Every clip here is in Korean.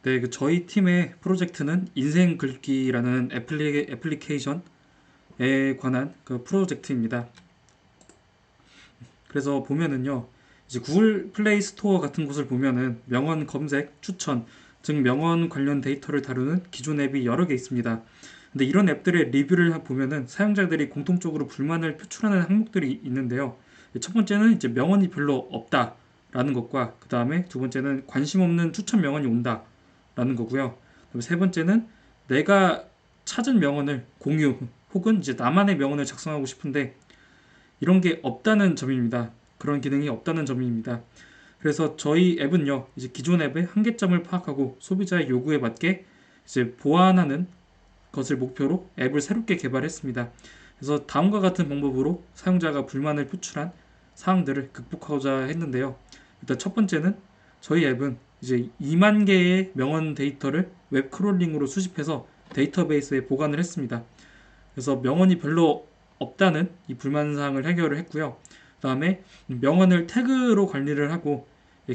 네, 저희 팀의 프로젝트는 인생 글귀라는 애플리케이션에 관한 그 프로젝트입니다. 그래서 보면은요, 이제 구글 플레이 스토어 같은 곳을 보면은 명언 검색, 추천, 즉 명언 관련 데이터를 다루는 기존 앱이 여러 개 있습니다. 근데 이런 앱들의 리뷰를 보면은 사용자들이 공통적으로 불만을 표출하는 항목들이 있는데요. 첫 번째는 이제 명언이 별로 없다라는 것과 그 다음에 두 번째는 관심 없는 추천 명언이 온다라는 거고요. 그리고 세 번째는 내가 찾은 명언을 공유 혹은 이제 나만의 명언을 작성하고 싶은데 이런 게 없다는 점입니다. 그런 기능이 없다는 점입니다. 그래서 저희 앱은요, 이제 기존 앱의 한계점을 파악하고 소비자의 요구에 맞게 이제 보완하는 것을 목표로 앱을 새롭게 개발했습니다. 그래서 다음과 같은 방법으로 사용자가 불만을 표출한 사항들을 극복하고자 했는데요. 일단 첫 번째는 저희 앱은 이제 2만 개의 명언 데이터를 웹 크롤링으로 수집해서 데이터베이스에 보관을 했습니다. 그래서 명언이 별로 없다는 이 불만 사항을 해결을 했고요. 그다음에 명언을 태그로 관리를 하고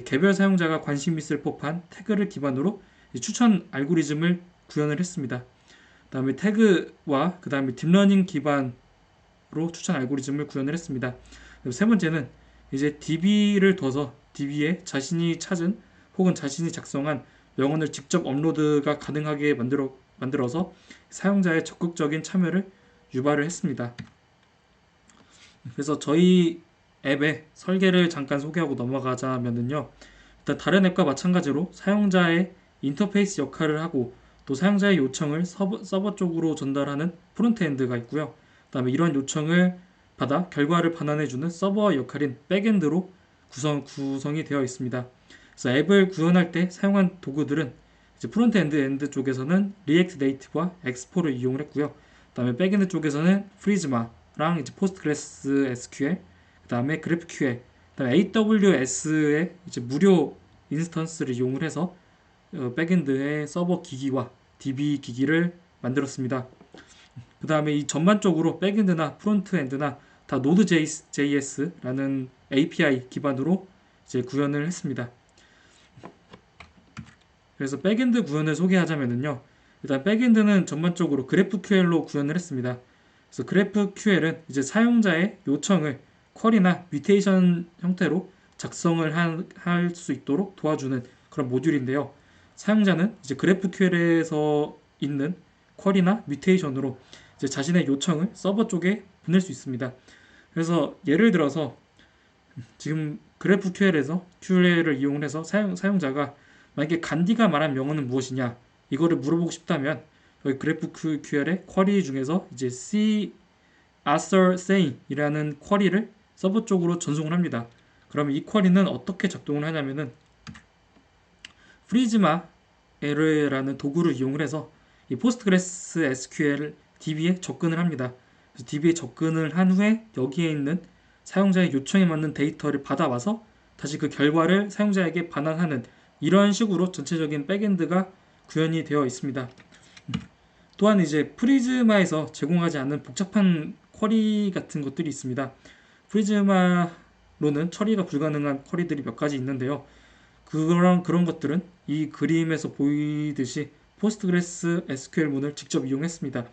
개별 사용자가 관심 있을 법한 태그를 기반으로 추천 알고리즘을 구현을 했습니다. 그다음에 태그와 그다음에 딥러닝 기반으로 추천 알고리즘을 구현을 했습니다. 그리고 세 번째는 이제 DB를 둬서 DB에 자신이 찾은 혹은 자신이 작성한 명언을 직접 업로드가 가능하게 만들어서 사용자의 적극적인 참여를 유발을 했습니다. 그래서 저희 앱의 설계를 잠깐 소개하고 넘어가자면요. 일단 다른 앱과 마찬가지로 사용자의 인터페이스 역할을 하고 또 사용자의 요청을 서버 쪽으로 전달하는 프론트엔드가 있고요. 그다음에 이런 요청을 받아 결과를 반환해주는 서버 역할인 백엔드로 구성이 되어 있습니다. 그래서 앱을 구현할 때 사용한 도구들은 이제 프론트엔드 쪽에서는 리액트 네이티브와 엑스포를 이용을 했고요. 그다음에 백엔드 쪽에서는 프리즈마랑 이제 포스트그레스 SQL, 그다음에 그래프QL, 그다음에 AWS의 이제 무료 인스턴스를 이용을 해서 백엔드의 서버 기기와 DB 기기를 만들었습니다. 그 다음에 이 전반적으로 백엔드나 프론트엔드나 다 Node.js라는 API 기반으로 이제 구현을 했습니다. 그래서 백엔드 구현을 소개하자면요. 일단 백엔드는 전반적으로 GraphQL로 구현을 했습니다. 그래서 GraphQL은 이제 사용자의 요청을 쿼리나 뮤테이션 형태로 작성을 할 수 있도록 도와주는 그런 모듈인데요. 사용자는 이제 GraphQL에서 있는 쿼리나 뮤테이션으로 이제 자신의 요청을 서버 쪽에 보낼 수 있습니다. 그래서 예를 들어서 지금 GraphQL에서 QL을 이용해서 사용자가 만약에 간디가 말한 명언은 무엇이냐 이거를 물어보고 싶다면 여기 GraphQL의 쿼리 중에서 이제 C answer say이라는 쿼리를 서버 쪽으로 전송을 합니다. 그럼 이 쿼리는 어떻게 작동을 하냐면은 프리즈마라는 도구를 이용을 해서 이 포스트그레스 SQL DB에 접근을 합니다. 그래서 DB에 접근을 한 후에 여기에 있는 사용자의 요청에 맞는 데이터를 받아와서 다시 그 결과를 사용자에게 반환하는 이런 식으로 전체적인 백엔드가 구현이 되어 있습니다. 또한 이제 프리즈마에서 제공하지 않는 복잡한 쿼리 같은 것들이 있습니다. 프리즈마로는 처리가 불가능한 쿼리들이 몇 가지 있는데요. 그런 것들은 이 그림에서 보이듯이 포스트그레스 SQL문을 직접 이용했습니다.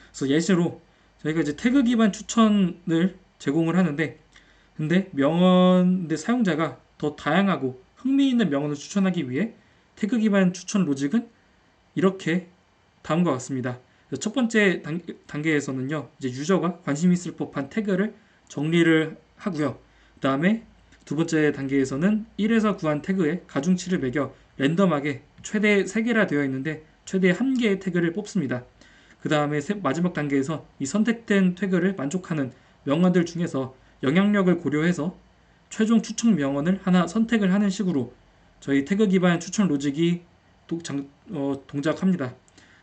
그래서 예시로 저희가 이제 태그 기반 추천을 제공을 하는데 근데 사용자가 더 다양하고 흥미있는 명언을 추천하기 위해 태그 기반 추천 로직은 이렇게 다음과 같습니다. 첫 번째 단계에서는요, 이제 유저가 관심 있을 법한 태그를 정리를 하고요. 그 다음에 두 번째 단계에서는 1에서 구한 태그에 가중치를 매겨 랜덤하게 최대 3개라 되어 있는데 최대 1개의 태그를 뽑습니다. 그 다음에 마지막 단계에서 이 선택된 태그를 만족하는 명언들 중에서 영향력을 고려해서 최종 추천 명언을 하나 선택을 하는 식으로 저희 태그 기반 추천 로직이 동작합니다.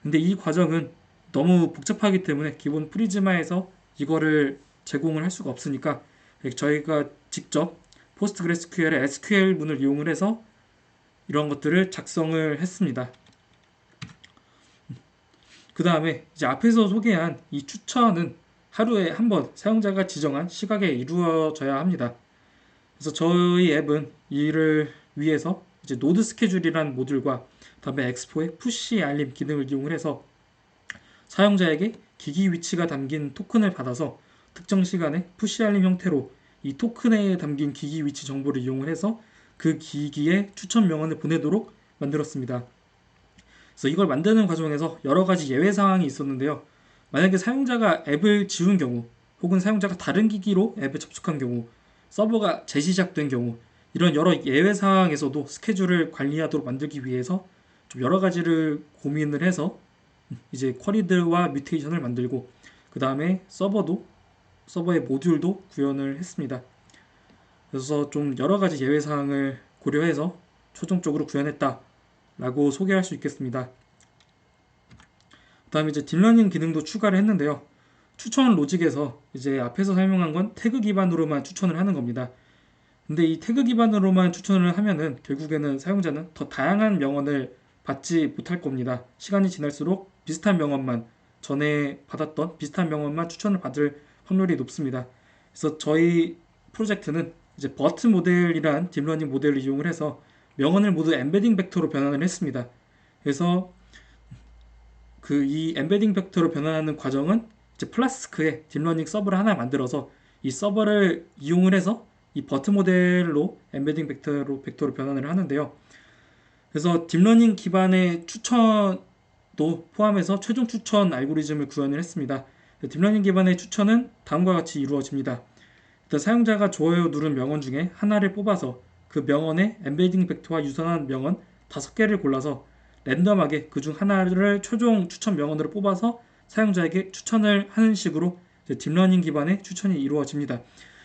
근데 이 과정은 너무 복잡하기 때문에 기본 프리즈마에서 이거를 제공을 할 수가 없으니까 저희가 직접 포스트그레스QL의 SQL 문을 이용을 해서 이런 것들을 작성을 했습니다. 그 다음에 이제 앞에서 소개한 이 추천은 하루에 한 번 사용자가 지정한 시각에 이루어져야 합니다. 그래서 저희 앱은 이를 위해서 이제 노드 스케줄이라는 모듈과 다음에 엑스포의 푸시 알림 기능을 이용을 해서 사용자에게 기기 위치가 담긴 토큰을 받아서 특정 시간에 푸시 알림 형태로 이 토큰에 담긴 기기 위치 정보를 이용을 해서 그 기기에 추천 명언을 보내도록 만들었습니다. 그래서 이걸 만드는 과정에서 여러 가지 예외 사항이 있었는데요. 만약에 사용자가 앱을 지운 경우, 혹은 사용자가 다른 기기로 앱에 접속한 경우, 서버가 재시작된 경우, 이런 여러 예외 사항에서도 스케줄을 관리하도록 만들기 위해서 좀 여러 가지를 고민을 해서 이제 쿼리들과 뮤테이션을 만들고, 그 다음에 서버의 모듈도 구현을 했습니다. 그래서 좀 여러 가지 예외 사항을 고려해서 최종적으로 구현했다라고 소개할 수 있겠습니다. 그다음에 이제 딥러닝 기능도 추가를 했는데요. 추천 로직에서 이제 앞에서 설명한 건 태그 기반으로만 추천을 하는 겁니다. 근데 이 태그 기반으로만 추천을 하면은 결국에는 사용자는 더 다양한 명언을 받지 못할 겁니다. 시간이 지날수록 비슷한 명언만, 전에 받았던 비슷한 명언만 추천을 받을 확률이 높습니다. 그래서 저희 프로젝트는 이제 버트 모델이란 딥러닝 모델을 이용을 해서 명언을 모두 엠베딩 벡터로 변환을 했습니다. 그래서 그 이 엠베딩 벡터로 변환하는 과정은 이제 플라스크에 딥러닝 서버를 하나 만들어서 이 서버를 이용을 해서 이 버트 모델로 엠베딩 벡터로 변환을 하는데요. 그래서 딥러닝 기반의 추천도 포함해서 최종 추천 알고리즘을 구현을 했습니다. 딥러닝 기반의 추천은 다음과 같이 이루어집니다. 일단 사용자가 좋아요 누른 명언 중에 하나를 뽑아서 그 명언의 엠베딩 벡터와 유사한 명언 5개를 골라서 랜덤하게 그중 하나를 최종 추천 명언으로 뽑아서 사용자에게 추천을 하는 식으로 딥러닝 기반의 추천이 이루어집니다.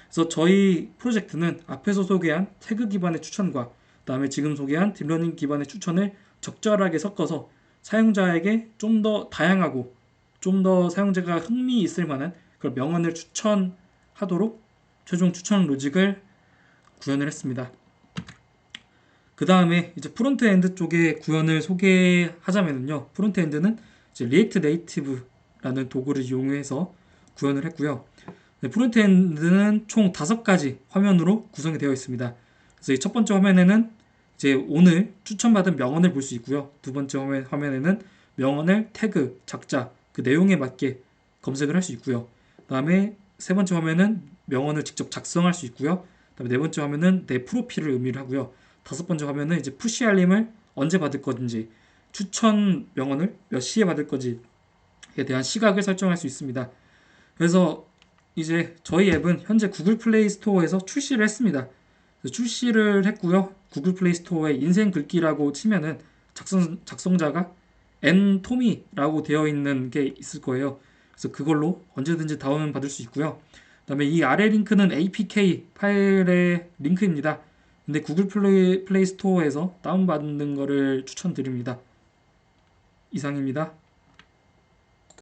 그래서 저희 프로젝트는 앞에서 소개한 태그 기반의 추천과 그다음에 지금 소개한 딥러닝 기반의 추천을 적절하게 섞어서 사용자에게 좀 더 다양하고 좀 더 사용자가 흥미 있을 만한 그런 명언을 추천하도록 최종 추천 로직을 구현을 했습니다. 그 다음에 이제 프론트엔드 쪽의 구현을 소개하자면요. 프론트엔드는 이제 리액트 네이티브라는 도구를 이용해서 구현을 했고요. 프론트엔드는 총 5가지 화면으로 구성이 되어 있습니다. 그래서 첫 번째 화면에는 이제 오늘 추천받은 명언을 볼 수 있고요. 두 번째 화면에는 명언을 태그, 작자, 그 내용에 맞게 검색을 할 수 있고요. 그 다음에 세 번째 화면은 명언을 직접 작성할 수 있고요. 그다음에 네 번째 화면은 내 프로필을 의미를 하고요. 다섯 번째 화면은 이제 푸시 알림을 언제 받을 건지, 추천 명언을 몇 시에 받을 건지에 대한 시각을 설정할 수 있습니다. 그래서 이제 저희 앱은 현재 구글 플레이 스토어에서 출시를 했습니다. 출시를 했고요. 구글 플레이 스토어에 인생 글귀라고 치면은 작성자가 n토미라고 되어 있는 게 있을 거예요. 그래서 그걸로 언제든지 다운 받을 수 있고요. 그다음에 이 아래 링크는 APK 파일의 링크입니다. 근데 구글 플레이 스토어에서 다운받는 거를 추천드립니다. 이상입니다.